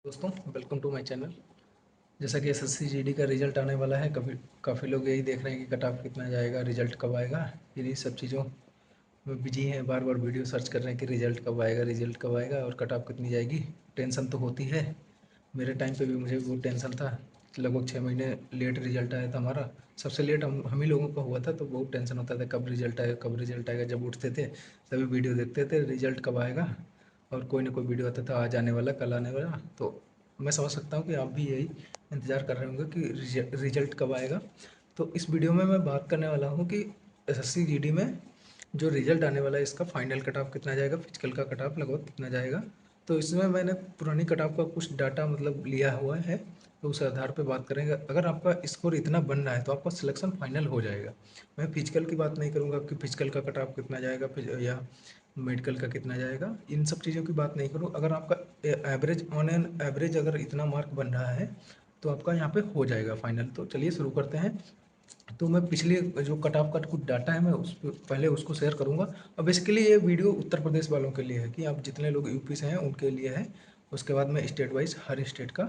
दोस्तों, welcome to my channel. जैसा कि एसएससी जीडी का रिजल्ट आने वाला है, काफ़ी लोग यही देख रहे हैं कि कट ऑफ कितना जाएगा, रिजल्ट कब आएगा। इन्हीं सब चीज़ों में बिजी हैं, बार बार वीडियो सर्च कर रहे हैं कि रिजल्ट कब आएगा, रिजल्ट कब आएगा और कट ऑफ कितनी जाएगी। टेंशन तो होती है। मेरे टाइम पे भी मुझे बहुत टेंशन था। लगभग 6 महीने लेट रिजल्ट आया था हमारा। सबसे लेट हम ही लोगों का हुआ था, तो बहुत टेंशन होता था कब रिजल्ट आएगा, कब रिजल्ट आएगा। जब उठते थे तभी वीडियो देखते थे रिजल्ट कब आएगा, और कोई ना कोई वीडियो आता था आज आने वाला, कल आने वाला। तो मैं समझ सकता हूँ कि आप भी यही इंतज़ार कर रहे होंगे कि रिजल्ट कब आएगा। तो इस वीडियो में मैं बात करने वाला हूँ कि एसएससी जीडी में जो रिजल्ट आने वाला है, इसका फाइनल कट ऑफ कितना जाएगा, फिजिकल का कट ऑफ लगभग कितना जाएगा। तो इसमें मैंने पुरानी कट ऑफ का कुछ डाटा मतलब लिया हुआ है, तो उस आधार पे बात करेंगे। अगर आपका स्कोर इतना बन रहा है तो आपका सिलेक्शन फाइनल हो जाएगा। मैं फिजिकल की बात नहीं करूँगा कि फिजिकल का कट ऑफ कितना जाएगा या मेडिकल का कितना जाएगा, इन सब चीज़ों की बात नहीं करूँ। अगर आपका एवरेज ऑन एन एवरेज अगर इतना मार्क बन रहा है तो आपका यहाँ पे हो जाएगा फाइनल। तो चलिए शुरू करते हैं। तो मैं पिछले जो कट ऑफ का कुछ डाटा है, मैं पहले उसको शेयर करूँगा। और बेसिकली ये वीडियो उत्तर प्रदेश वालों के लिए है कि आप जितने लोग यूपी से हैं उनके लिए है। उसके बाद मैं स्टेट वाइज हर स्टेट का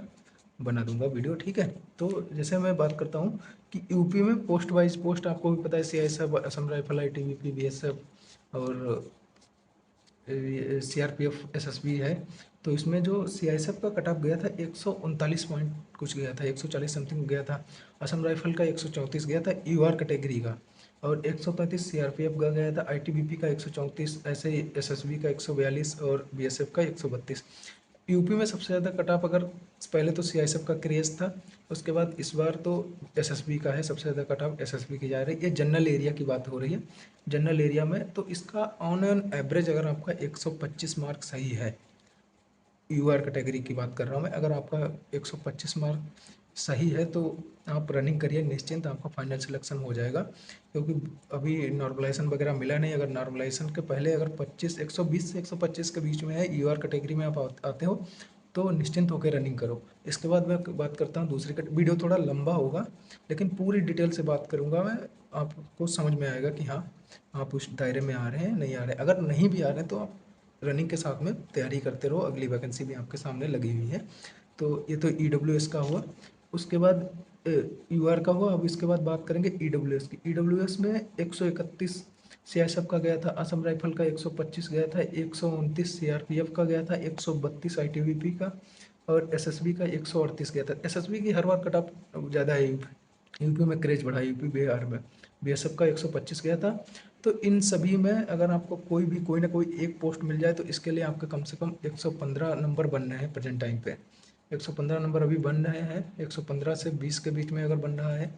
बना दूंगा वीडियो, ठीक है। तो जैसे मैं बात करता हूँ कि यूपी में पोस्ट वाइज पोस्ट आपको भी पता है, CISF, Assam rifle, ITBP, BSF और सीआरपीएफ, एसएसबी है। तो इसमें जो सीआईएसएफ का कट ऑफ गया था 139 पॉइंट कुछ गया था, 140 समथिंग गया था। असम राइफल का 134 गया था यूआर कैटेगरी का, और 133 सीआरपीएफ का गया था, आईटीबीपी का 134, ऐसे ही एसएसबी का 142 और बीएसएफ का 132। यूपी में सबसे ज़्यादा कट ऑफ, अगर पहले तो सीआईएसएफ का क्रेज था, उसके बाद इस बार तो एसएसबी का है। सबसे ज़्यादा कट ऑफ एसएसबी की जा रही है। ये जनरल एरिया की बात हो रही है। जनरल एरिया में तो इसका ऑन एन एवरेज अगर आपका 125 मार्क सही है, यूआर कैटेगरी की बात कर रहा हूँ मैं, अगर आपका 125 मार्क सही है तो आप रनिंग करिए, निश्चिंत आपका फाइनल सिलेक्शन हो जाएगा। क्योंकि अभी नॉर्मलाइजेशन वगैरह मिला नहीं। अगर नॉर्मलाइजेशन के पहले अगर 120 से 125 के बीच में है, यूआर कैटेगरी में आप आते हो, तो निश्चिंत होकर रनिंग करो। इसके बाद मैं बात करता हूँ दूसरी वीडियो थोड़ा लंबा होगा, लेकिन पूरी डिटेल से बात करूँगा मैं। आपको समझ में आएगा कि हाँ, आप उस दायरे में आ रहे हैं, नहीं आ रहे। अगर नहीं भी आ रहे हैं तो आप रनिंग के साथ में तैयारी करते रहो, अगली वैकेंसी भी आपके सामने लगी हुई है। तो ये तो ईडब्ल्यूएस का हुआ। उसके बाद यूआर का हुआ। अब इसके बाद बात करेंगे ईडब्ल्यूएस की। ईडब्ल्यूएस में 131 सीआईएसएफ का गया था, असम राइफल का 125 गया था, 129 सीआरपीएफ का गया था, 132 आईटीबीपी का, और एसएसबी का 138 गया था। एसएसबी की हर बार कट ऑफ ज़्यादा है। यूपी में क्रेज बढ़ा, यूपी बिहार में बीएसएफ का 125 गया था। तो इन सभी में अगर आपको कोई ना कोई एक पोस्ट मिल जाए तो इसके लिए आपका कम से कम 115 नंबर बन रहे हैं प्रेजेंट टाइम पे। 115 नंबर अभी बन रहे हैं। 115 से 20 के बीच में अगर बन रहा है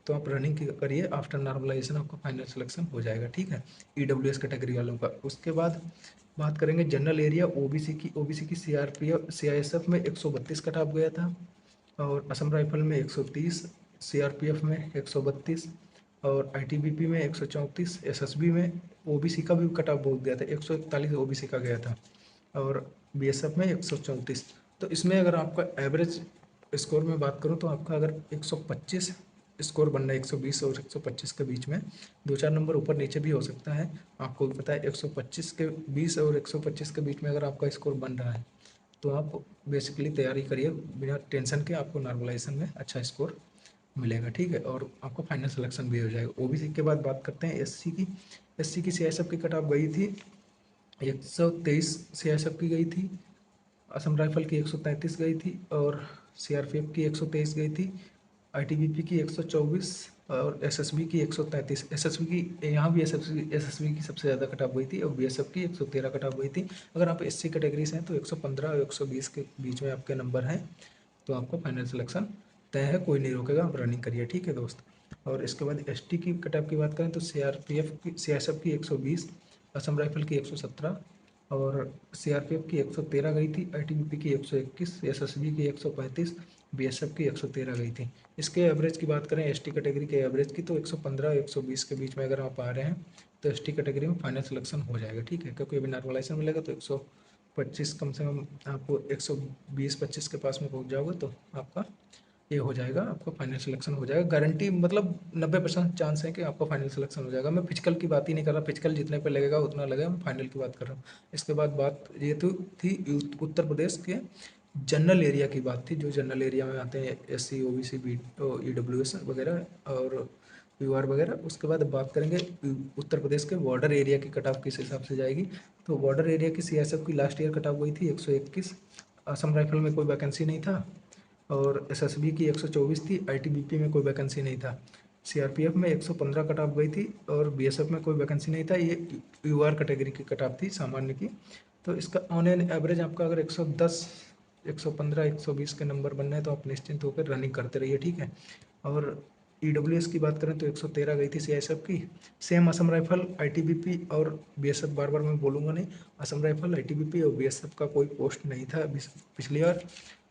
तो आप रनिंग करिए। आफ्टर नॉर्मलाइजेशन आपका फाइनल सिलेक्शन हो जाएगा, ठीक है, ईडब्ल्यूएस कैटेगरी वालों का। उसके बाद बात करेंगे जनरल एरिया ओबीसी की। ओबीसी की सीआरपीएफ सीआईएसएफ में 132 कट ऑफ गया था, और असम राइफल में 130, सीआरपीएफ में 132, और आईटीबीपी में 134, एसएसबी में ओबीसी का भी कट ऑफ बहुत गया था, 141 ओबीसी का गया था, और बीएसएफ में 134। तो इसमें अगर आपका एवरेज स्कोर में बात करूं तो आपका अगर 125 स्कोर बनना है, 120 और 125 के बीच में, दो चार नंबर ऊपर नीचे भी हो सकता है। आपको भी पता है 125 के 20 और 125 के बीच में अगर आपका स्कोर बन रहा है तो आप बेसिकली तैयारी करिए बिना टेंशन के। आपको नॉर्मलाइजेशन में अच्छा स्कोर मिलेगा, ठीक है, और आपका फाइनल सिलेक्शन भी हो जाएगा। ओबीसी के बाद बात करते हैं एससी की। एससी की सीआईएसएफ की कट ऑफ गई थी 123, सीआईएसएफ की गई थी, असम राइफल की 133 गई थी, और सीआरपीएफ की 123 गई थी, आईटीबीपी की 124, और एसएसबी की 133। एसएसबी की यहाँ भी एसएसबी की सबसे ज़्यादा कट ऑफ गई थी, और बीएसएफ की 113 कट ऑफ गई थी। अगर आप एससी कैटेगरी से हैं तो 115 और 120 के बीच में आपके नंबर हैं, तो आपका फाइनल सिलेक्शन तय है, कोई नहीं रोकेगा, आप रनिंग करिए, ठीक है दोस्त। और इसके बाद एसटी की कट ऑफ की बात करें तो सीआरपीएफ की सीआईएसएफ की 120, असम राइफल की 117, और सीआरपीएफ की 113 गई थी, आईटीबीपी की 121, एसएसबी की 135, बीएसएफ की 113 गई थी। इसके एवरेज की बात करें एसटी कैटेगरी के एवरेज की, तो 115 120 के बीच में अगर आप आ रहे हैं तो एसटी कैटेगरी में फाइनल सिलेक्शन हो जाएगा, ठीक है। क्योंकि अभी नॉर्मलाइजेशन मिलेगा तो 125 कम से कम आपको 120-25 के पास में पहुंच जाओगे तो आपका ये हो जाएगा, आपका फाइनल सिलेक्शन हो जाएगा। गारंटी मतलब 90% चांस है कि आपका फाइनल सिलेक्शन हो जाएगा। मैं फिजिकल की बात ही नहीं कर रहा, फिजिकल जितने पे लगेगा उतना लगेगा, मैं फाइनल की बात कर रहा हूँ। इसके बाद बात ये तो थी उत्तर प्रदेश के जनरल एरिया की बात थी, जो जनरल एरिया में आते हैं SC OBC EWS वगैरह और UR वगैरह। उसके बाद बात करेंगे उत्तर प्रदेश के बॉर्डर एरिया की कट ऑफ किस हिसाब से जाएगी। तो बॉर्डर एरिया की CISF की लास्ट ईयर कट ऑफ गई थी 121। असम राइफल में कोई वैकेंसी नहीं था, और SSB की 124 थी। ITBP में कोई वैकेंसी नहीं था। CRPF में 115 कट ऑफ गई थी, और BSF में कोई वैकेंसी नहीं था। ये UR कैटेगरी की कट ऑफ थी सामान्य की। तो इसका ऑन एन एवरेज आपका अगर 110, 115, 120 के नंबर बनना है तो आप निश्चिंत होकर रनिंग करते रहिए, ठीक है। और EWS की बात करें तो 113 गई थी CISF की। सेम असम राइफल, ITBP और BSF, बार बार मैं बोलूँगा नहीं, असम राइफल, ITBP और BSF का कोई पोस्ट नहीं था पिछली बार।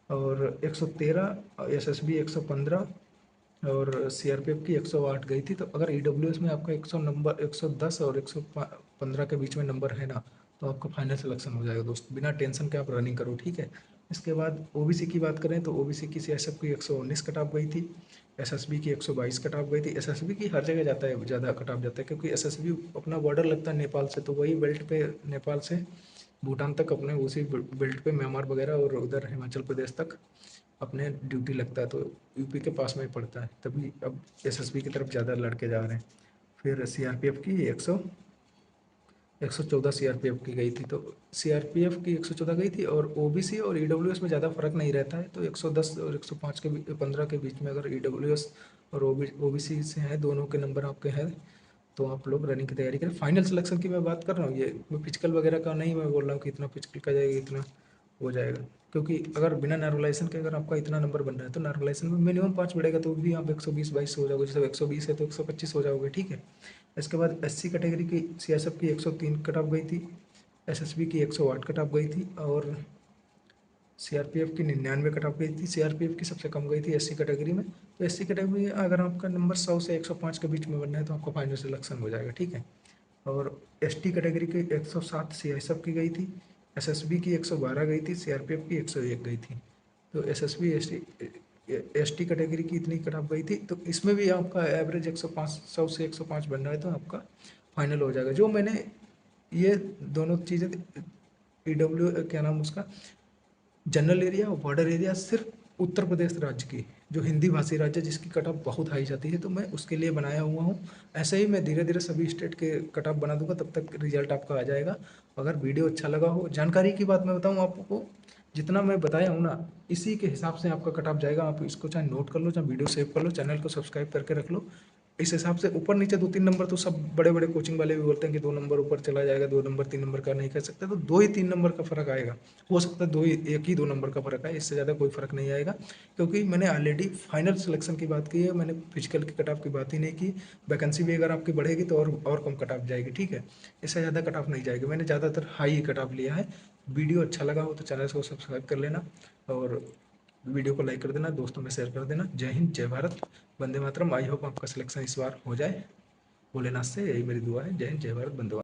और 113 SSB 115 और CRPF की 108 गई थी। तो अगर EWS में आपका 110 और 115 के बीच में नंबर है ना, तो आपका फाइनल सिलेक्शन हो जाएगा दोस्त, बिना टेंशन के आप रनिंग करो, ठीक है। इसके बाद OBC की बात करें तो OBC की CISF की 119 कट ऑफ गई थी। SSB की 122 कट ऑफ गई थी। SSB की हर जगह जाता है, ज़्यादा कट ऑफ जाता है, क्योंकि SSB अपना बॉर्डर लगता है नेपाल से, तो वही बेल्ट पे नेपाल से भूटान तक अपने उसी बेल्ट पे म्यांमार वगैरह और उधर हिमाचल प्रदेश तक अपने ड्यूटी लगता है। तो यूपी के पास में ही पड़ता है, तभी अब SSB की तरफ ज़्यादा लड़के जा रहे हैं। फिर CRPF की 114 CRPF की गई थी। तो CRPF की 114 गई थी, और OBC और EWS में ज़्यादा फर्क नहीं रहता है। तो 110 और 105 के 15 के बीच में अगर EWS और OBC से हैं, दोनों के नंबर आपके हैं, तो आप लोग रनिंग की तैयारी करें। फाइनल सिलेक्शन की मैं बात कर रहा हूँ, ये मैं फिजिकल वगैरह का नहीं मैं बोल रहा हूँ कि इतना फिजिकल का जाएगा, इतना हो जाएगा। क्योंकि अगर बिना नॉर्मलाइजेशन के अगर आपका इतना नंबर बन रहा है, तो नॉर्मलाइजेशन में मिनिमम 5 बढ़ेगा, तो भी आप 120-22 हो जाओगे। जैसे 120 है तो 125 हो जाओगे, ठीक है। इसके बाद SC कैटेगरी की CISF की 103 कट ऑफ गई थी। SSB की 108 कट ऑफ गई थी, और CRPF की 99 कट ऑफ गई थी। CRPF की सबसे कम गई थी SC कैटेगरी में। तो SC कैटेगरी में अगर आपका नंबर 100 से 105 के बीच में बनना है, तो आपका फाइनल सिलेक्शन हो जाएगा, ठीक है। और ST कैटेगरी की 107 CISF की गई थी। SSB की 112 गई थी। CRPF की 101 गई थी। तो SSB ST कैटेगरी की इतनी कट ऑफ गई थी। तो इसमें भी आपका एवरेज 100 से 105 बन रहा है, तो आपका फाइनल हो जाएगा। जो मैंने ये दोनों चीज़ें, क्या नाम उसका, जनरल एरिया और बॉर्डर एरिया, सिर्फ उत्तर प्रदेश राज्य की, जो हिंदी भाषी राज्य जिसकी कट ऑफ बहुत हाई जाती है, तो मैं उसके लिए बनाया हुआ हूँ। ऐसे ही मैं धीरे धीरे सभी स्टेट के कट ऑफ बना दूंगा, तब तक रिजल्ट आपका आ जाएगा। अगर वीडियो अच्छा लगा हो, जानकारी की बात मैं बताऊँ आपको, जितना मैं बताया हूँ ना, इसी के हिसाब से आपका कट ऑफ जाएगा। आप इसको चाहे नोट कर लो, चाहे वीडियो सेव कर लो, चैनल को सब्सक्राइब करके रख लो। इस हिसाब से ऊपर नीचे 2-3 नंबर तो सब बड़े बड़े कोचिंग वाले भी बोलते हैं कि 2 नंबर ऊपर चला जाएगा, 2 नंबर 3 नंबर का नहीं कह सकते, तो 2 ही 3 नंबर का फर्क आएगा। हो सकता है 1 ही 2 नंबर का फर्क आए, इससे ज़्यादा कोई फर्क नहीं आएगा। क्योंकि मैंने ऑलरेडी फाइनल सिलेक्शन की बात की है, मैंने फिजिकल की कट ऑफ की बात ही नहीं की। वैकेंसी भी अगर आपकी बढ़ेगी तो और कम कट ऑफ जाएगी, ठीक है। इससे ज़्यादा कट ऑफ नहीं जाएगी। मैंने ज़्यादातर हाई ही कट ऑफ लिया है। वीडियो अच्छा लगा हो तो चैनल को सब्सक्राइब कर लेना, और वीडियो को लाइक कर देना, दोस्तों में शेयर कर देना। जय हिंद, जय भारत, वंदे मातरम। आई होप आपका सिलेक्शन इस बार हो जाए। भोलेनाथ से यही मेरी दुआ है। जय हिंद, जय भारत, वंदे मातरम।